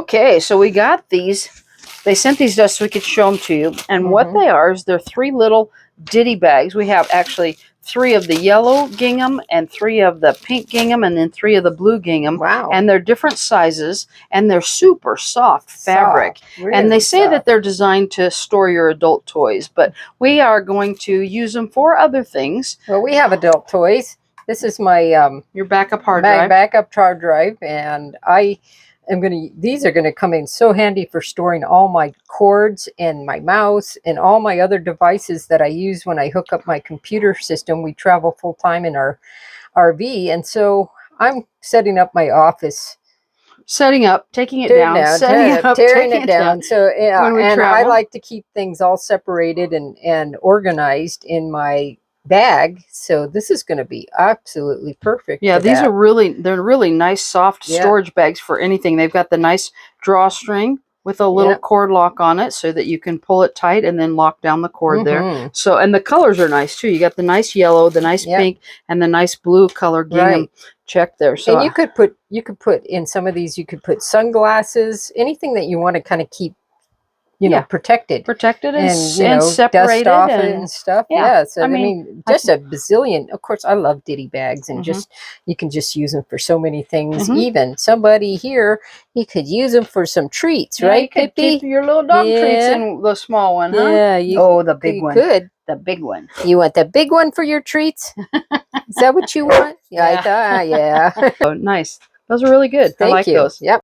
Okay, so we got these. They sent these to us so we could show them to you. And what they are is they're 3 little Ditty bags. We have actually 3 of the yellow gingham and 3 of the pink gingham and then 3 of the blue gingham. Wow. And they're different sizes and they're super soft fabric. Really and they say soft. that they're designed to store your adult toys, but we are going to use them for other things. Well, we have adult toys. This is my your backup hard drive. Backup hard drive, and these are gonna come in so handy for storing all my cords and my mouse and all my other devices that I use when I hook up my computer system. We travel full time in our RV, and so I'm setting up my office. Setting up, taking it down, setting it up, tearing taking it down. So yeah, and I like to keep things all separated and organized in my bag. So this is going to be absolutely perfect. Yeah, these are they're really nice soft storage bags for anything. They've got the nice drawstring with a little cord lock on it so that you can pull it tight and then lock down the cord there. So, and the colors are nice too. You got the nice yellow, the nice pink, and the nice blue color gingham check there. So, and you could put in some of these, you could put sunglasses, anything that you want to kind of keep, you know, protected and separated dust off and stuff. So I mean just a bazillion. Of course, I love Ditty bags, and you can just use them for so many things. Even somebody here, you could use them for some treats, right? You could keep your little dog treats in the small one, huh? Yeah, the big one. Good. The big one. You want the big one for your treats? Is that what you want? I thought, Oh, nice. Those are really good. I like those. Yep.